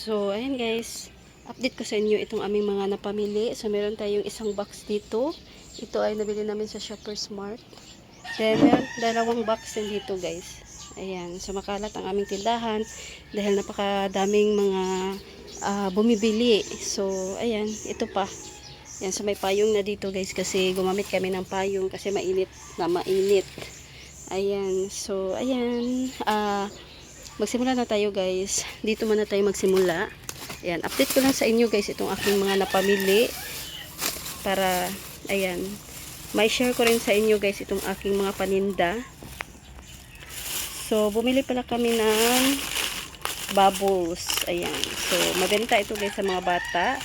So, ayan guys. Update ko sa inyo itong aming mga napamili. So, meron tayong isang box dito. Ito ay nabili namin sa Shoppers Mart. Then, meron dalawang box din dito guys. Ayan. So, makalat ang aming tindahan dahil napakadaming mga bumibili. So, ayan. Ito pa. Ayan. So, may payong na dito guys kasi gumamit kami ng payong kasi mainit na mainit. Ayan. So, ayan. Magsimula na tayo guys. Dito muna tayo magsimula. Ayan, update ko lang sa inyo guys itong aking mga napamili para ayan, may share ko rin sa inyo guys itong aking mga paninda. So, bumili pala kami ng bubbles. Ayan. So, mabenta ito guys sa mga bata.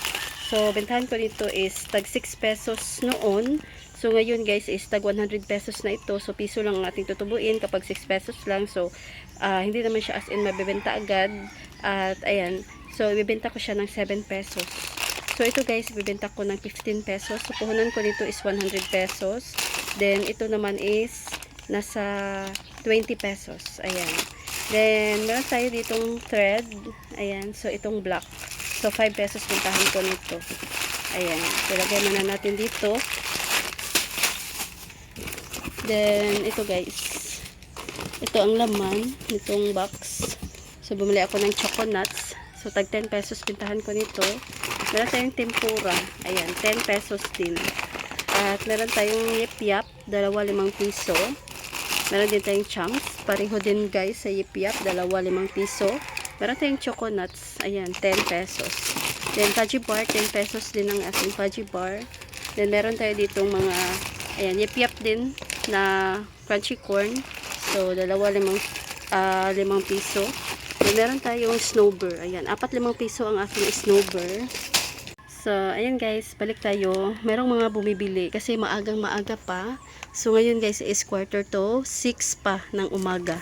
So, bentahan ko dito is tag 6 pesos noon. So, ngayon guys is tag 100 pesos na ito. So, piso lang ang ating tutubuin kapag 6 pesos lang. So, hindi naman siya as in mabibenta agad. At, ayan. So, ibibenta ko siya ng 7 pesos. So, ito guys, ibibenta ko ng 15 pesos. So, puhunan ko nito is 100 pesos. Then, ito naman is nasa 20 pesos. Ayan. Then, meron tayo ditong thread. Ayan. So, itong black. So, 5 pesos puntahan ko nito. Ayan. So, lagyan na natin dito. Then, ito guys. Ito ang laman nitong box. So, bumili ako ng choco nuts. So, tag 10 pesos pintahan ko nito. Meron tayong tempura. Ayan, 10 pesos din. At meron tayong yip-yap, dalawa 5 piso. Meron din tayong chunks. Pareho din guys sa yip-yap, dalawa 5 piso. Meron tayong choco nuts. Ayan, 10 pesos. Then, fudgy bar, 10 pesos din ang ating fudgy bar. Then, meron tayo ditong mga, ayan, yip-yap din na crunchy corn. So, dalawa 5 piso. Then, meron tayong snowbird. Ayan, 4-5 piso ang aking snowbird. So, ayan guys, balik tayo. Merong mga bumibili kasi maagang-maaga pa. So, ngayon guys is 5:45 pa ng umaga.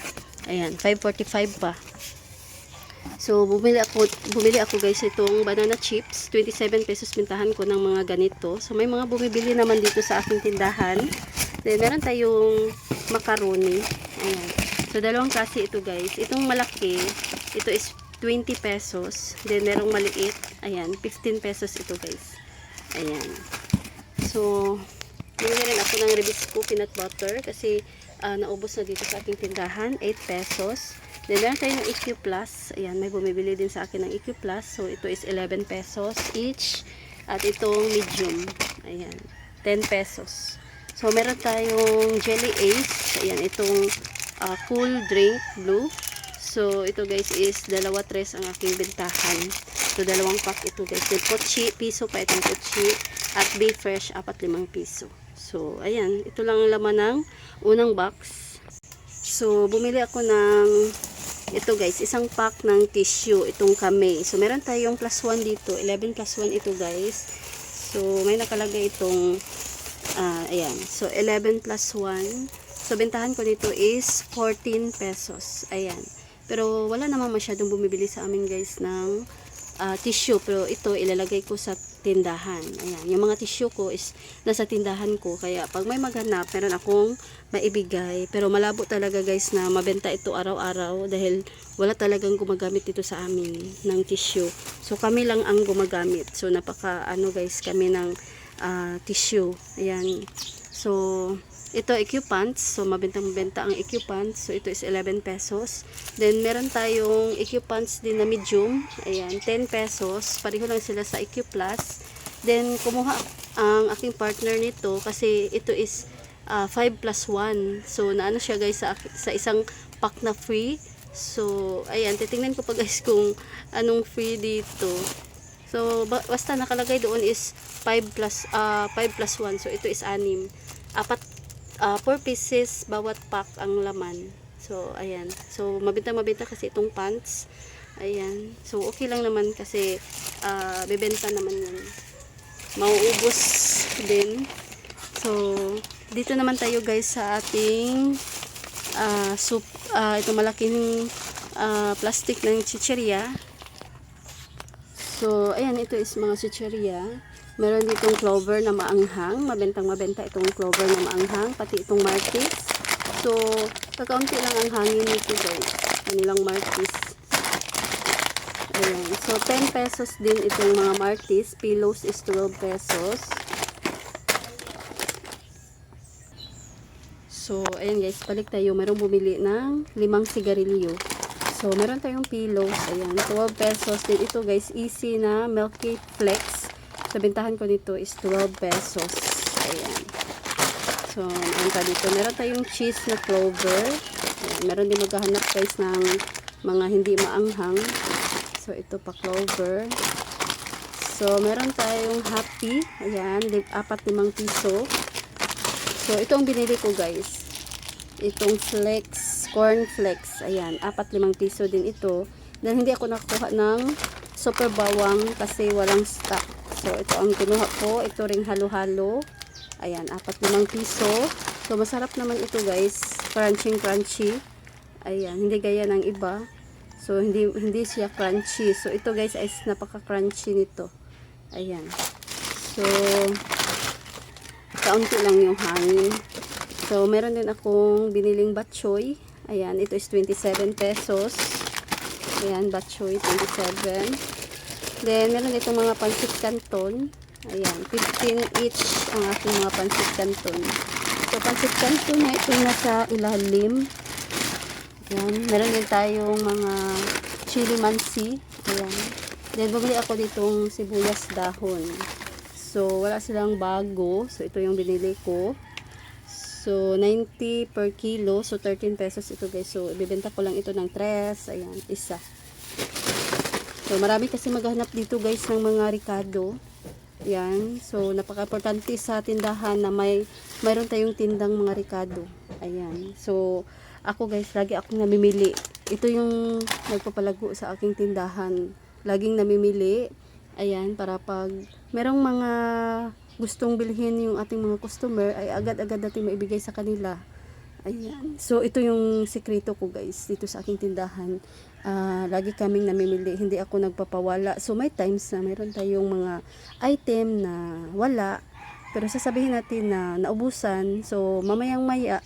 Ayan, 5:45 pa. So, bumili ako guys itong banana chips. 27 pesos pintahan ko ng mga ganito. So, may mga bumibili naman dito sa aking tindahan. Then, meron tayong macaroni. Ayan. So, dalawang klase ito guys. Itong malaki, ito is 20 pesos. Then, merong maliit. Ayan, 15 pesos ito guys. Ayan. So, bumili rin ako ng Ribisco peanut butter kasi naubos na dito sa aking tindahan. 8 pesos. Then, meron tayo ng EQ Plus. Ayan, may bumibili din sa akin ng EQ Plus. So, ito is 11 pesos each. At itong medium. Ayan, 10 pesos. So, meron tayong Jelly Ace. Ayan, itong cool drink blue. So, ito guys is 2-3 ang aking bentahan. So, dalawang pack ito guys. Then, pochi, piso pa itong pochi. At Be Fresh, 4-5 piso. So, ayan. Ito lang ang laman ng unang box. So, bumili ako ng ito guys, isang pack ng tissue. Itong Kame. So, meron tayong +1 dito. 11 + 1 ito guys. So, may nakalagay itong ayan. So, 11 + 1. So, bentahan ko dito is 14 pesos. Ayan. Pero, wala naman masyadong bumibili sa amin guys ng tissue. Pero, ito ilalagay ko sa tindahan. Ayan. Yung mga tissue ko is nasa tindahan ko. Kaya, pag may maghanap, meron akong maibigay. Pero, malabo talaga guys na mabenta ito araw-araw dahil wala talagang gumagamit dito sa amin ng tissue. So, kami lang ang gumagamit. So, guys, kami ng tissue. Ayan. So, ito EQ pants. So, mabenta ang EQ pants. So, ito is 11 pesos. Then, meron tayong EQ pants din na medium. Ayan, 10 pesos. Pareho lang sila sa EQ plus. Then, kumuha ang aking partner nito kasi ito is 5 + 1. So, naano siya guys sa isang pack na free. So, ayan, titingnan ko pa guys kung anong free dito. So, basta nakalagay doon is 5 + 1. So, ito is 6. 4 pieces bawat pack ang laman. So, ayan. So, mabenta kasi itong pants. Ayan. So, okay lang naman kasi bebenta naman yun. Mauubos din. So, dito naman tayo guys sa ating soup. Itong malaking plastic ng chichirya. So, ayan, ito is mga chichirya. Meron ditong clover na maanghang. Mabenta itong clover na maanghang. Pati itong martis. So, kakaunti lang ang hangin nito guys. Kanilang martis. Ayan. So, 10 pesos din itong mga Martis. Pillows is 12 pesos. So, ayan guys, balik tayo. Merong bumili ng 5 sigarilyo. So, meron tayong pillows. Ayan, 12 pesos. Din ito guys, easy na Milky Flex. So, bintahan ko nito is 12 pesos. Ayan. So, meron pa dito. Meron tayong cheese na Clover. Ayan, meron din maghahanap guys ng mga hindi maanghang. So, ito pa Clover. So, meron tayong Happy. Ayan, 4-5 piso. So, ito ang binili ko guys. Itong Flex, Corn Flex. Ayan, 4-5 piso din ito. Then, hindi ako nakuha ng super bawang kasi walang stock. So, ito ang kinuha ko. Ito ring halo-halo. Ayan, 4-5 piso. So, masarap naman ito guys. Crunchy. Ayan, hindi gaya ng iba. So, hindi siya crunchy. So, ito guys is napaka-crunchy nito. Ayan. So, kaunti lang yung hangin. So, meron din akong biniling batchoy. Ayan, ito is 27 pesos. Ayan, batchoy, 27. Then, meron itong mga pansit canton. Ayan, 15 each ang aking mga pansit canton. So, pansit canton na ito nasa ilalim. Ayan, meron din tayong mga chili mansi. Ayan. Then, bumili ako ditong sibuyas dahon. So, wala silang bago. So, ito yung binili ko. So, 90 per kilo. So, 13 pesos ito guys. So, ibibenta ko lang ito ng 3. Ayan, isa. So, marami kasi maghanap dito guys ng mga ricado. Ayan. So, napaka-importante sa tindahan na mayroon tayong tindang mga ricado. Ayan. So, ako guys, lagi akong namimili. Ito yung nagpapalago sa aking tindahan. Laging namimili. Ayan, para pag merong mga gustong bilhin yung ating mga customer, ay agad-agad natin maibigay sa kanila. Ayan. So, ito yung sekreto ko guys, dito sa aking tindahan. Lagi kaming namimili, hindi ako nagpapawala. So, may times na meron tayong mga item na wala, pero sasabihin natin na naubusan. So, mamaya,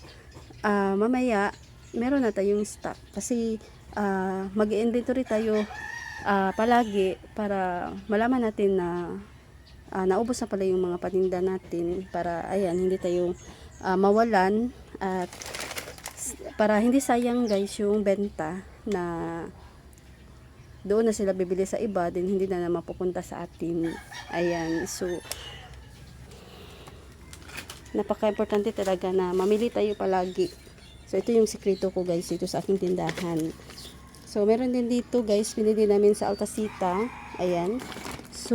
meron na tayong stock. Kasi, mag-inventory tayo palagi para malaman natin na naubos na pala yung mga paninda natin para ayan hindi tayo mawalan at para hindi sayang guys yung benta na doon na sila bibili sa iba din hindi na mapupunta sa atin. Ayan, so napaka-importante talaga na mamili tayo palagi. So ito yung sikreto ko guys dito sa aking tindahan. So, meron din dito guys, binili namin sa Altasita. Ayan. So,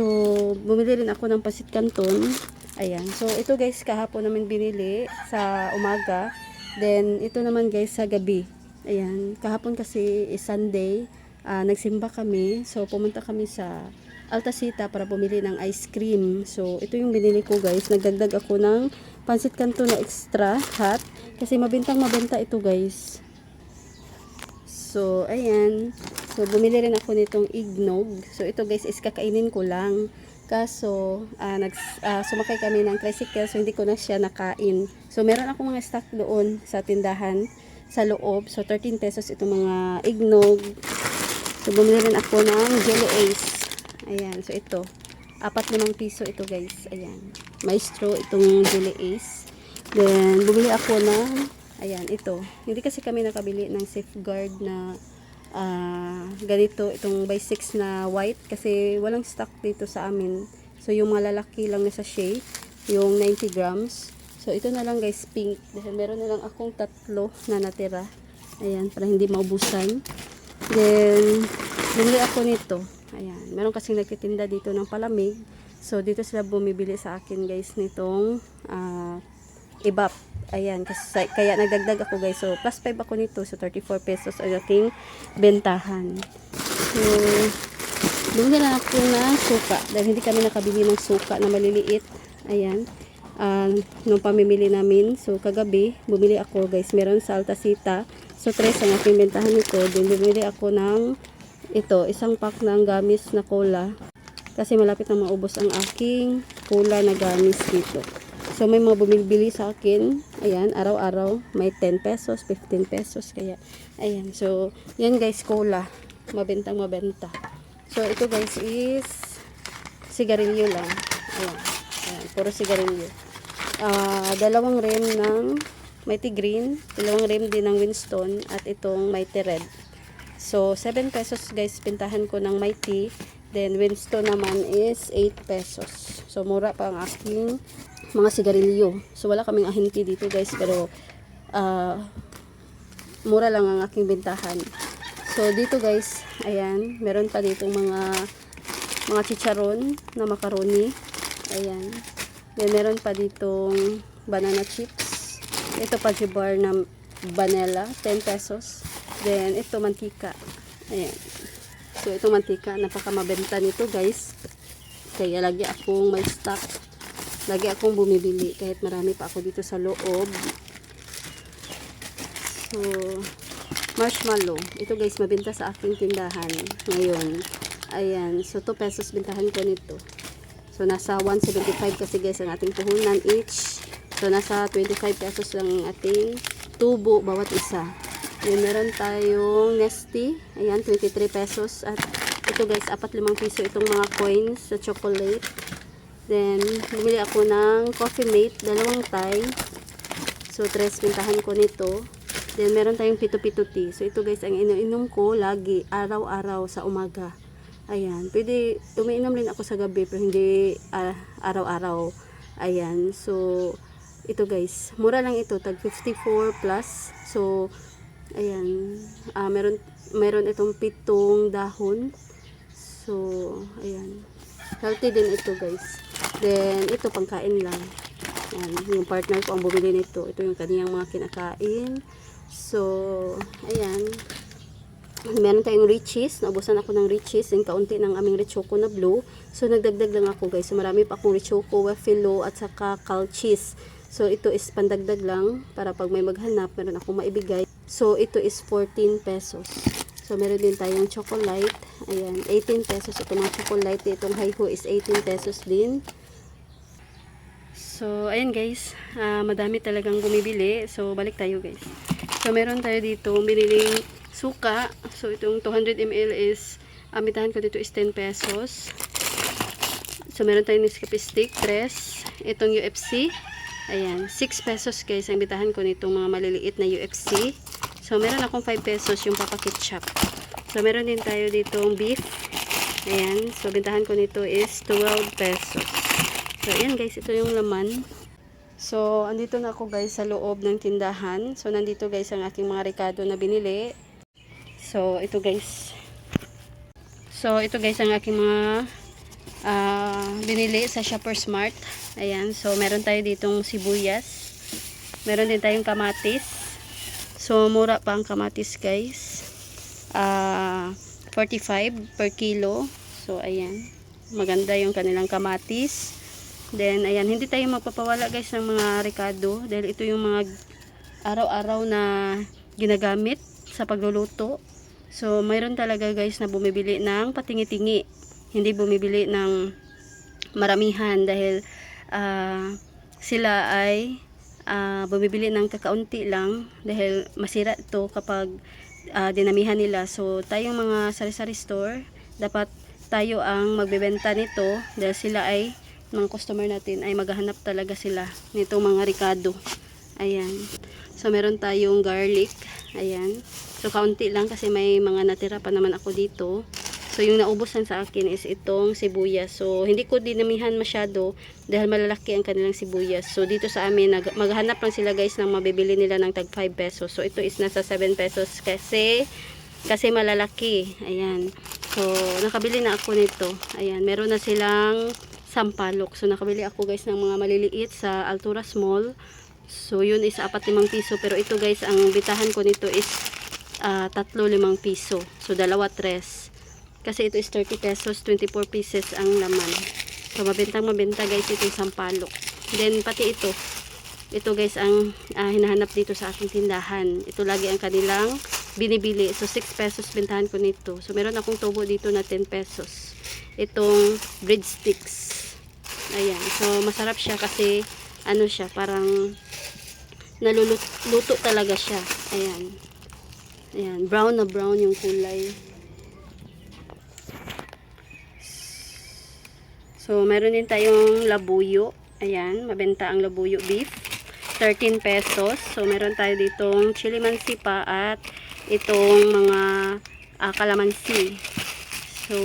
bumili rin ako ng pasit canton. Ayan. So, ito guys, kahapon namin binili sa umaga. Then, ito naman guys sa gabi. Ayan. Kahapon kasi is Sunday. Nagsimba kami. So, pumunta kami sa Altasita para bumili ng ice cream. So, ito yung binili ko guys. Nagdagdag ako ng pasit canton na extra hot. Kasi mabenta ito guys. So, ayan. So, bumili rin ako nitong eggnog. So, ito guys is kakainin ko lang. Kaso, sumakay kami ng tricycle. So, hindi ko na siya nakain. So, meron ako mga stock doon sa tindahan sa loob. So, 13 pesos itong mga eggnog. So, bumili rin ako ng Jelly Ace. Ayan. So, ito. 4-5 piso ito guys. Ayan. Maestro itong Jelly Ace. Then, bumili ako ng ayan, ito. Hindi kasi kami nakabili ng safeguard na ganito, itong by 6 na white kasi walang stock dito sa amin. So, yung mga lalaki lang na sachet, yung 90 grams. So, ito na lang guys, pink. Dahil meron na lang akong 3 na natira. Ayan, para hindi maubusan. Then, bumili ako nito. Ayan, meron kasing nagtitinda dito ng palamig. So, dito sila bumibili sa akin guys nitong ibap. Ayan, kasi, kaya nagdagdag ako guys. So, plus 5 ako nito. So, 34 pesos ang aking bentahan. So, bumili na ako ng suka. Dahil hindi kami nakabili ng suka na maliliit. Ayan. Nung pamimili namin. So, kagabi, bumili ako guys. Meron sa Altasita. So, 3 ang aking bentahan nito. Then, bumili ako ng ito, isang pack ng gamis na cola. Kasi malapit na maubos ang aking cola na gamis dito. So, may mga bumibili sa akin. Ayan, araw-araw. May 10 pesos, 15 pesos. Kaya, ayan. So, yan guys, cola. Mabentang mabenta. So, ito guys is sigarilyo lang. Ayan. Ayan, puro sigarilyo. Dalawang rim ng Mighty Green, dalawang rim din ng Winston, at itong Mighty Red. So, 7 pesos guys, pintahan ko ng Mighty. Then, Winston naman is 8 pesos. So, mura pa ang aking mga sigarilyo. So, wala kaming ahinti dito guys, pero mura lang ang aking bintahan. So, dito guys, ayan, meron pa ditong mga chicharon na macaroni. Ayan. Then, meron pa ditong banana chips. Ito pa bar na vanilla, 10 pesos. Then, ito mantika. Ayan. So, ito mantika, napakamabenta nito guys. Kaya lagi akong may stock. Lagi akong bumibili kahit marami pa ako dito sa loob. So, marshmallow. Ito guys, mabenta sa aking tindahan ngayon. Ayan. So, 2 pesos bintahan ko nito. So, nasa 175 kasi guys ang ating puhunan each. So, nasa 25 pesos lang ang ating tubo bawat isa. Then, meron tayong Nesty. Ayan, 23 pesos. At ito guys, 4-5 piso itong mga coins sa chocolate. Then, bumili ako ng Coffee Mate, dalawang Thai. So, 3 pintahan ko nito. Then, meron tayong pito-pito tea. So, ito guys, ang iniinom ko lagi, araw-araw sa umaga. Ayan. Pwede, umiinom rin ako sa gabi, pero hindi araw-araw. Ayan. So, ito guys, mura lang ito. Tag 54 plus. So, ayan. Meron itong 7 dahon. So, ayan. Healthy din ito guys. Then, ito pangkain lang. Ayan, yung partner ko ang bumili nito. Ito yung kaniyang mga kinakain. So, ayan. Meron tayong Richeese. Naubusan ako ng Richeese. Yung kaunti ng aming Richoco na blue. So, nagdagdag lang ako guys. So, marami pa akong Richoco, Waffalo, at saka Cal Cheese. So, ito is pandagdag lang. Para pag may maghanap, meron akong maibigay. So, ito is 14 pesos. So, meron din tayong chocolate. Ayan, 18 pesos. Ito mga chocolate. Itong Hi-Ho is 18 pesos din. So, ayan guys. Madami talagang bumibili. So, balik tayo guys. So, meron tayo dito biniling suka. So, itong 200 ml is, amitahan ko dito is 10 pesos. So, meron tayong Nescafe Stick, 3. Itong UFC. Ayan, 6 pesos guys. Ang bitahan ko nitong mga maliliit na UFC. So, meron akong 5 pesos yung Papa Ketchup. So, meron din tayo ditong beef. Ayan. So, bintahan ko nito is 12 pesos. So, ayan guys. Ito yung laman. So, andito na ako guys sa loob ng tindahan. So, nandito guys ang aking mga rekado na binili. So, ito guys. So, ito guys ang aking mga binili sa Shoppers Mart. Ayan. So, meron tayo ditong sibuyas. Meron din tayong kamatis. So, mura pa ang kamatis guys. 45 per kilo. So, ayan. Maganda yung kanilang kamatis. Then, ayan. Hindi tayo magpapawala guys ng mga rekado. Dahil ito yung mga araw-araw na ginagamit sa pagluluto. So, mayroon talaga guys na bumibili ng patingi-tingi. Hindi bumibili ng maramihan. Dahil sila ay bumibili ng kakaunti lang dahil masira ito kapag dinamihan nila. So, tayong mga sari-sari store, dapat tayo ang magbebenta nito dahil sila ay, mga customer natin ay maghahanap talaga sila nitong mga ricado. Ayan. So, meron tayong garlic. Ayan. So, kaunti lang kasi may mga natira pa naman ako dito. So, yung naubos lang sa akin is itong sibuyas. So, hindi ko dinamihan masyado dahil malalaki ang kanilang sibuyas. So, dito sa amin, maghanap lang sila guys ng mabibili nila ng tag 5 pesos. So, ito is nasa 7 pesos kasi malalaki. Ayan. So, nakabili na ako nito. Ayan. Meron na silang sampalok. So, nakabili ako guys ng mga maliliit sa Alturas Mall. So, yun is 4-5 piso. Pero ito guys, ang bitahan ko nito is 3-5 piso. So, 2-3. Kasi ito is 30 pesos, 24 pieces ang laman. So, mabenta guys itong sampalok. Then, pati ito. Ito guys ang hinahanap dito sa aking tindahan. Ito lagi ang kanilang binibili. So, 6 pesos bentahan ko nito. So, meron akong tubo dito na 10 pesos. Itong breadsticks. Ayan. So, masarap siya kasi ano siya, parang naluluto talaga siya. Ayan. Ayan. Brown na brown yung kulay. So, meron din tayong labuyo. Ayan, mabenta ang labuyo beef. 13 pesos. So, meron tayo ditong chili mansipa at itong mga kalamansi. So,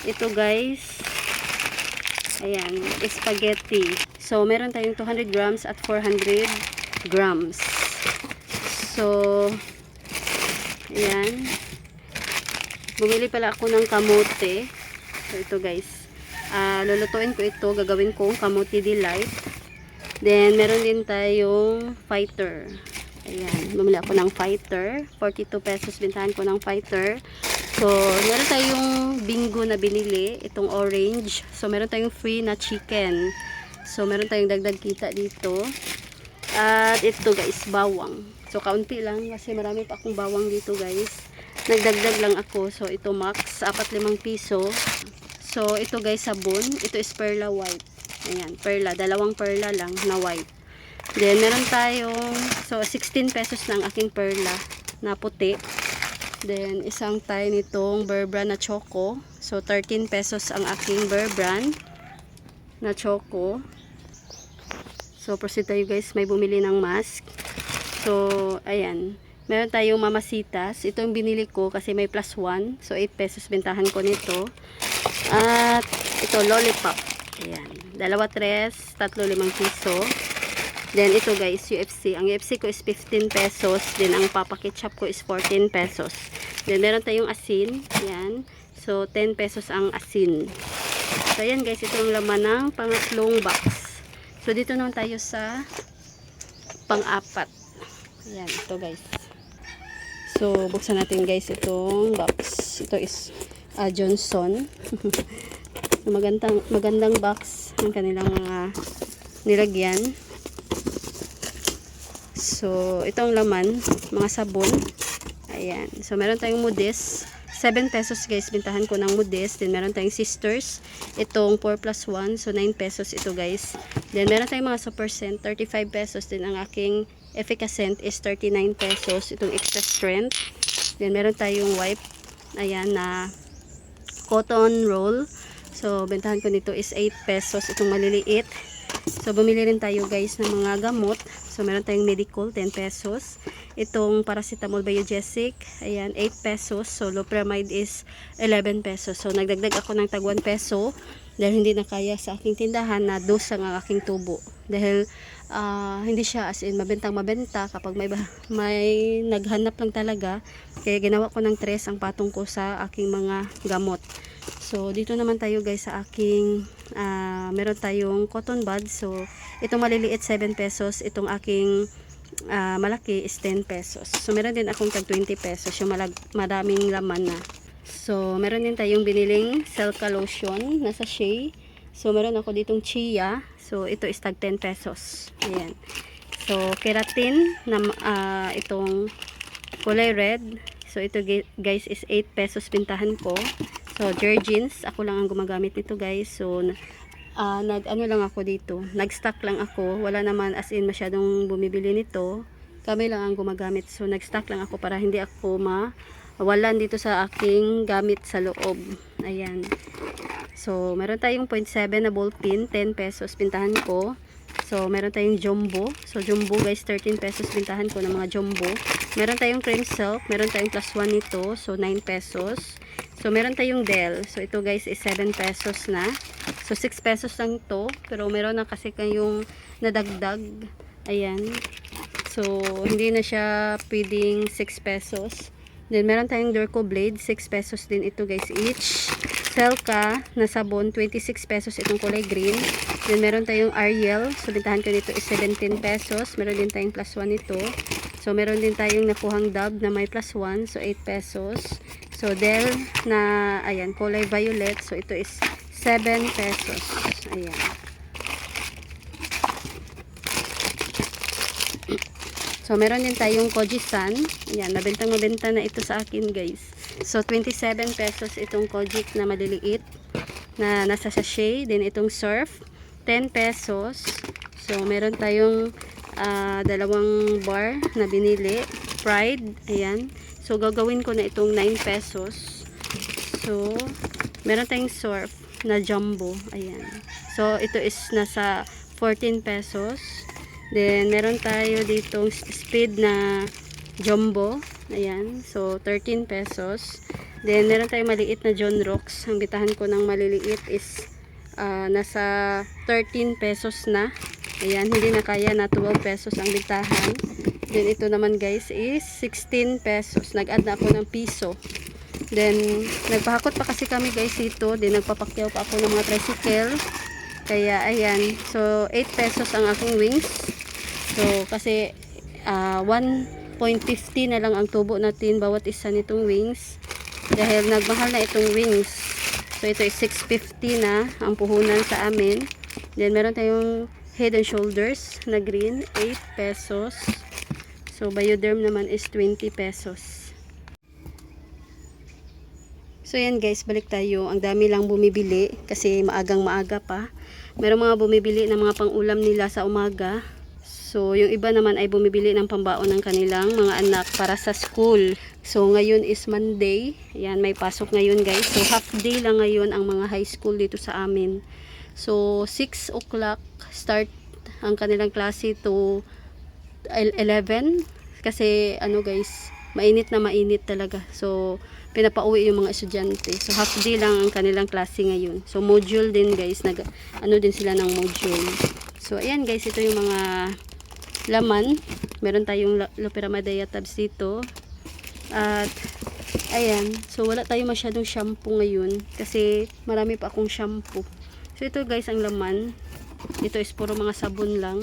ito guys, ayan, spaghetti. So, meron tayong 200 grams at 400 grams. So, ayan. Bumili pala ako ng kamote. So, ito guys. Lulutuin ko ito. Gagawin kong kamote delight. Then, meron din tayong fighter. Ayan. Bumili ako ng fighter. 42 pesos bintahan ko ng fighter. So, meron tayong bingo na binili. Itong orange. So, meron tayong free na chicken. So, meron tayong dagdag kita dito. At ito guys, bawang. So, kaunti lang. Kasi marami pa akong bawang dito guys. Nagdagdag lang ako. So, ito max. 4-5 piso. So, ito guys, sabon. Ito is Perla white. Ayan, Perla. 2 Perla lang na white. Then, meron tayong, so, 16 pesos na ang aking Perla na puti. Then, isang tayo nitong Bear Brand na choco. So, 13 pesos ang aking Bear Brand na choco. So, proceed tayo guys. May bumili ng mask. So, ayan. Meron tayong mamasitas. Ito yung binili ko kasi may plus 1. So, 8 pesos bintahan ko nito. At ito, lollipop. Ayan. 2, 3, 3, 5 piso. Then, ito guys, UFC. Ang UFC ko is 15 pesos. Then, ang Papa Ketchup ko is 14 pesos. Then, meron tayong asin. Ayan. So, 10 pesos ang asin. So, ayan guys, ito ang laman ng pangatlong box. So, dito naman tayo sa pang-apat. Ayan, ito guys. So, buksan natin guys itong box. Ito is Johnson. magandang box ng kanilang mga nilagyan. So, ito ang laman, mga sabon. Ayan. So, meron tayong Moody's. 7 pesos guys, bintahan ko ng Moody's. Then, meron tayong Sisters. Itong 4 plus 1. So, 9 pesos ito guys. Then, meron tayong mga Super Scent. 35 pesos. Then, ang aking Efficacent is 39 pesos. Itong Extra Strength. Then, meron tayong wipe. Ayan, na cotton roll. So, bentahan ko nito is 8 pesos. Itong maliliit. So, bumili rin tayo guys ng mga gamot. So, meron tayong medical, 10 pesos. Itong paracetamol biogesic, ayan, 8 pesos. So, Lopramide is 11 pesos. So, nagdagdag ako ng tag 1 peso dahil hindi na kaya sa aking tindahan na dosa ang aking tubo. Dahil hindi siya as in mabenta kapag may naghanap lang talaga. Kaya ginawa ko ng 3 ang patong ko sa aking mga gamot. So, dito naman tayo guys sa aking meron tayong cotton bud. So, itong maliliit 7 pesos. Itong aking malaki is 10 pesos. So, meron din akong tag 20 pesos. Yung maraming laman na. So, meron din tayong biniling Selca lotion na sachet. So, meron ako ditong chia. So, ito is tag 10 pesos. Ayan. So, keratin na itong kulay red. So, ito guys is 8 pesos bintahan ko. So, Jergens, ako lang ang gumagamit nito guys. So, ano lang ako dito. Nag-stock lang ako. Wala naman as in masyadong bumibili nito. Kami lang ang gumagamit. So, nag-stock lang ako para hindi ako mawalan dito sa aking gamit sa loob. Ayan. So, meron tayong 0.7 na ball pin. 10 pesos bintahan ko. So, meron tayong jumbo. So, jumbo guys, 13 pesos bintahan ko ng mga jumbo. Meron tayong cream silk. Meron tayong plus 1 nito. So, 9 pesos. So, meron tayong Del. So, ito guys is 7 pesos na. So, 6 pesos lang ito. Pero meron na kasi kayong nadagdag. Ayan. So, hindi na siya pwedeng 6 pesos. Then, meron tayong Durco Blade. 6 pesos din ito guys each. Selca na sabon. 26 pesos itong kulay green. Then, meron tayong Ariel. So, bintahan ko dito is 17 pesos. Meron din tayong plus 1 ito. So, meron din tayong nakuhang dab na may plus 1. So, 8 pesos. So, Del na, ayan, kulay violet. So, ito is 7 pesos. Ayan. So, meron din tayong Kojisan. Ayan, mabenta na ito sa akin, guys. So, 27 pesos itong Kojic na maliliit na nasa sachet. Then, itong Surf, 10 pesos. So, meron tayong dalawang bar na binili. Pride, ayan. So, gagawin ko na itong 9 pesos. So, meron tayong Surf. na jumbo. Ayan. So, ito is nasa 14 pesos. Then, meron tayo ditong speed na jumbo. Ayan. So, 13 pesos. Then, meron tayong maliit na John Rocks. Ang bitahan ko ng maliliit is nasa 13 pesos na. Ayan. Hindi na kaya na 12 pesos ang bitahan. Then, ito naman guys is 16 pesos. Nag-add na ako ng piso. Then, nagpahakot pa kasi kami guys dito. Then, nagpapakyaw pa ako ng mga tricycle. Kaya, ayan. So, 8 pesos ang aking wings. So, kasi 1.50 na lang ang tubo natin bawat isa nitong wings. Dahil nagmahal na itong wings. So, ito is 6.50 na ang puhunan sa amin. Then, meron tayong head and shoulders na green. 8 pesos. So, Bioderm naman is 20 pesos. So, yan guys, balik tayo. Ang dami lang bumibili kasi maagang maaga pa. Merong mga bumibili ng mga pang-ulam nila sa umaga. So, yung iba naman ay bumibili ng pambaon ng kanilang mga anak para sa school. So, ngayon is Monday. Yan, may pasok ngayon guys. So, half day lang ngayon ang mga high school dito sa amin. So, 6 o'clock start ang kanilang klase to 11 kasi ano guys, mainit na mainit talaga. So, pinapauwi yung mga estudyante. So, half day lang ang kanilang klase ngayon. So, module din guys. Ano din sila ng module. So, ayan guys, ito yung mga laman. Meron tayong Loperamide tabs dito. At, ayan. So, wala tayong masyadong shampoo ngayon. Kasi, marami pa akong shampoo. So, ito guys, ang laman. Ito is puro mga sabon lang.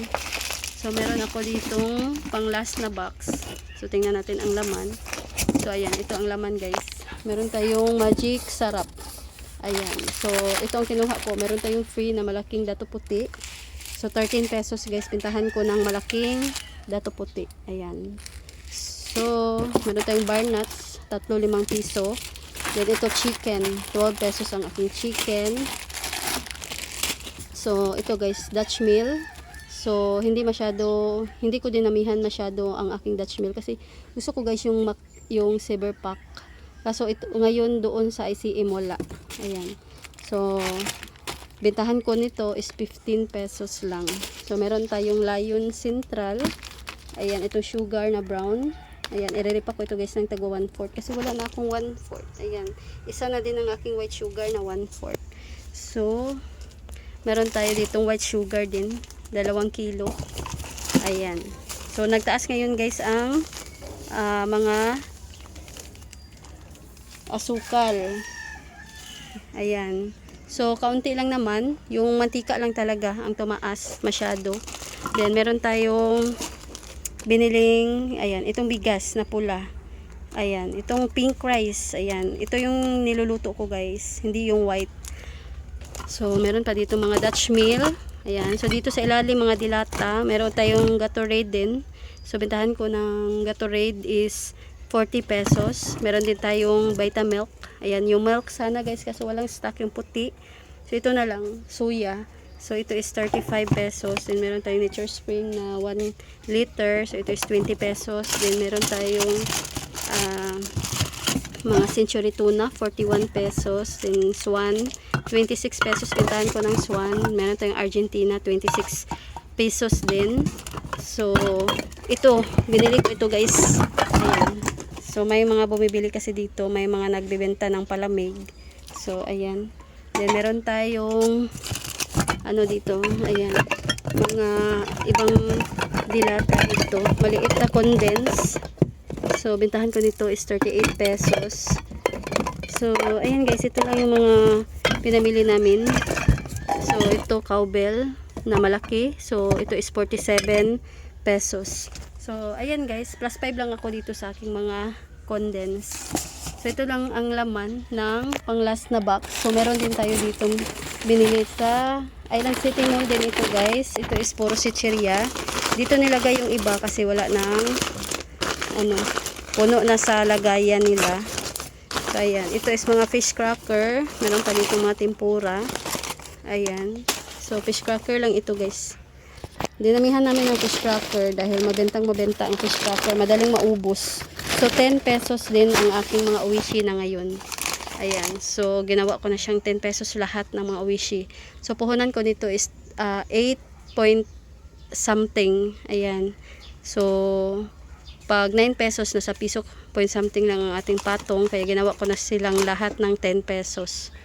So, meron ako ditong pang last na box. So, tingnan natin ang laman. So, ayan. Ito ang laman, guys. Meron tayong magic sarap. Ayan. So, ito ang kinuha ko. Meron tayong free na malaking dato puti. So, 13 pesos, guys. Pintahan ko ng malaking dato puti. Ayan. So, meron tayong bar nuts. 3-5 piso. Then, ito chicken. 12 pesos ang aking chicken. So, ito guys, Dutch meal. So, hindi ko dinamihan masyado ang aking Dutch meal kasi gusto ko guys yung silver pack. Kaso ito ngayon doon sa ICM wala. Ayan. So, bentahan ko nito is 15 pesos lang. So, meron tayong Lion Central. Ayan, itong sugar na brown. Ayan, ireripa ko ito guys ng tagwa 1/4 kasi wala na akong 1/4. Ayan, isa na din ang aking white sugar na 1/4. So, meron tayo ditong white sugar din. 2 kilo. Ayan. So, nagtaas ngayon guys ang mga asukal. Ayan. So, kaunti lang naman. Yung mantika lang talaga ang tumaas masyado. Then, meron tayong biniling, ayan, itong bigas na pula. Ayan. Itong pink rice. Ayan. Ito yung niluluto ko guys. Hindi yung white. So, meron pa dito mga Dutch meal. Ayan. So, dito sa ilalim mga dilata, meron tayong Gatorade din. So, bentahan ko ng Gatorade is 40 pesos. Meron din tayong Vitamilk. Ayan, yung milk sana guys kasi walang stock yung puti. So, ito na lang. Suya. So, ito is 35 pesos. Then, meron tayong Nature Spring na 1 liter. So, ito is 20 pesos. Then, meron tayong mga Century Tuna, 41 pesos. Then, Swan, 26 pesos. Bentahan ko ng Swan. Meron tayong Argentina, 26 pesos din. So, ito. Binili ko ito guys. Ayan. So, may mga bumibili kasi dito. May mga nagbibenta ng palamig. So, ayan. Then, meron tayong ano dito. Ayan. Mga ibang dilata dito. Maliit na condense. So, bintahan ko nito is 38 pesos. So, ayan guys. Ito lang yung mga pinamili namin. So, ito cowbell na malaki. So, ito is 47 pesos. So, ayan guys. Plus 5 lang ako dito sa aking mga condense. So, ito lang ang laman ng pang last na box. So, meron din tayo ditong binili sa Island City Mall din ito guys. Ito is puro chicheria. Dito nilagay yung iba kasi wala nang puno na sa lagayan nila. So, ayan. Ito is mga fish cracker. Meron pa dito mga tempura. Ayan. So, fish cracker lang ito guys. Dinamihan namin ng fish cracker dahil mabenta ang fish cracker. Madaling maubos. So, 10 pesos din ang aking mga uwishi na ngayon. Ayan. So, ginawa ko na siyang 10 pesos lahat ng mga Oishi. So, puhunan ko nito is 8 point something. Ayan. So, pag 9 pesos, nasa piso point something lang ang ating patong. Kaya ginawa ko na silang lahat ng 10 pesos.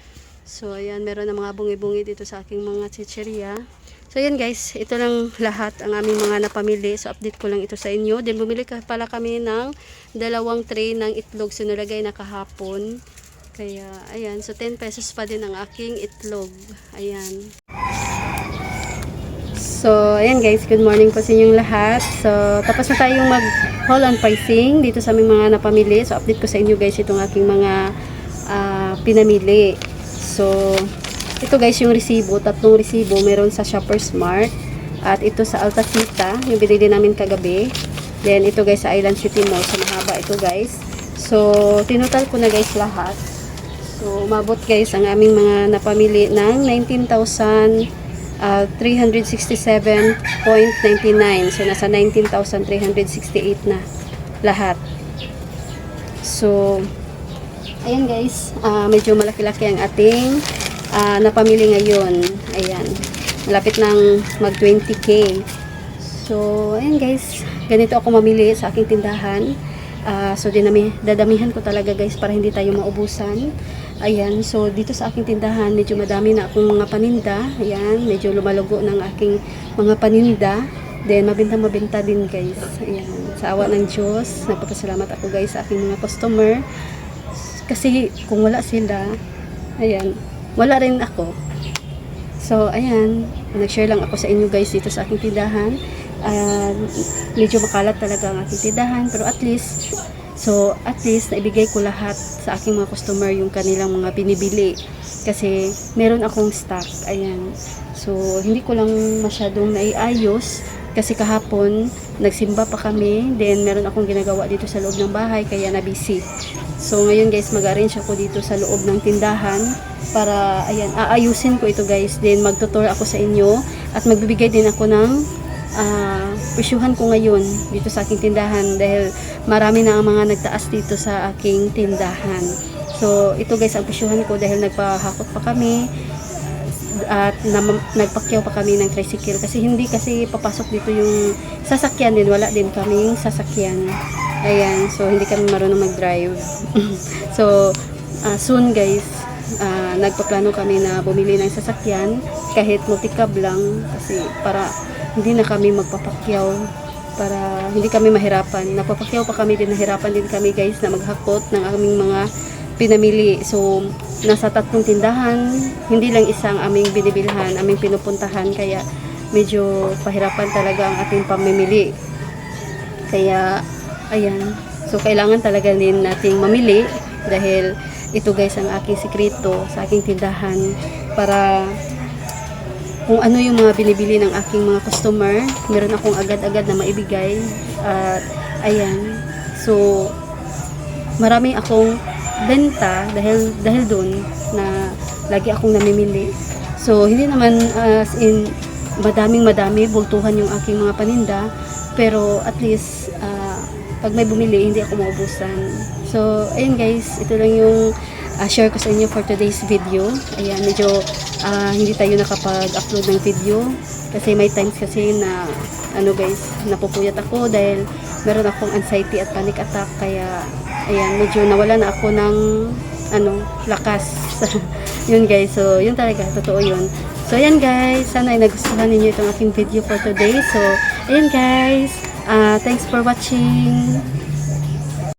So, ayan. Meron na mga bungi-bungi dito sa aking mga chicheria. So, ayan guys. Ito lang lahat ang aming mga napamili. So, update ko lang ito sa inyo. Then, bumili pala kami ng 2 tray ng itlog. So, nilagay na kahapon. Kaya, ayan. So, 10 pesos pa din ang aking itlog. Ayan. So, ayan guys, good morning po sa inyong lahat. So, tapos na tayong mag-haul on pricing dito sa aming mga napamili. So, update ko sa inyo guys itong aking mga pinamili. So, ito guys yung resibo, 3 resibo. Meron sa Shoppers Mart at ito sa Altasita, yung binili namin kagabi. Then, ito guys sa Island City Mall. So, mahaba ito guys. So, tinutal ko na guys lahat. So, umabot guys ang aming mga napamili ng 367.99. So, nasa 19,368 na lahat. So, ayan guys, medyo malaki-laki ang ating napamili ngayon. Ayan, malapit ng mag 20k. So, ayan guys, ganito ako mamili sa aking tindahan. So, dadamihan ko talaga guys para hindi tayo maubusan. Ayan, so dito sa aking tindahan, medyo madami na akong mga paninda. Ayan, medyo lumalugo ng aking mga paninda. Then, mabenta din guys. Ayan, sa awa ng Diyos, napapasalamat ako guys sa aking mga customer. Kasi kung wala sila, ayan, wala rin ako. So, ayan, nag-share lang ako sa inyo guys dito sa aking tindahan. Medyo makalat talaga ang aking tindahan, pero at least naibigay ko lahat sa aking mga customer yung kanilang mga binibili kasi meron akong stock. Ayan, so hindi ko lang masyadong naiayos kasi kahapon nagsimba pa kami, then meron akong ginagawa dito sa loob ng bahay kaya na busy. So ngayon guys, mag-arrange ako dito sa loob ng tindahan para ayan, aayusin ko ito guys, then magtutur ako sa inyo at magbibigay din ako ng presyuhan ko ngayon dito sa aking tindahan dahil marami na ang mga nagtaas dito sa aking tindahan. So ito guys ang presyuhan ko dahil nagpahakot pa kami at nagpakyaw pa kami ng tricycle kasi hindi kasi papasok dito yung sasakyan din, wala din kaming sasakyan. Ayan, so hindi kami marunong mag-drive. So soon guys, nagpaplano kami na bumili ng sasakyan kahit multi-cab lang kasi para hindi na kami magpapakyaw, para hindi kami mahirapan. Napapakyaw pa kami din, nahirapan din kami guys na maghakot ng aming mga pinamili. So nasa 3 tindahan, hindi lang isang aming binibilhan, aming pinupuntahan, kaya medyo pahirapan talaga ang ating pamimili. Kaya ayan, so kailangan talaga din nating mamili dahil ito guys ang aking sikreto sa aking tindahan para kung ano yung mga binibili ng aking mga customer, meron akong agad-agad na maibigay. At ayan, so marami akong benta dahil doon na lagi akong namimili. So hindi naman as in madami bultuhan yung aking mga paninda, pero at least pag may bumili hindi ako maubusan. So ayun guys, ito lang yung share ko sa inyo for today's video. Ayan, medyo hindi tayo nakapag-upload ng video kasi may times kasi na guys, napupuyat ako dahil meron akong anxiety at panic attack, kaya ayan, medyo nawala na ako ng lakas. Yun guys, so yun talaga, totoo yun. So ayan guys, sana ay nagustuhan ninyo itong aking video for today. So ayan guys, thanks for watching.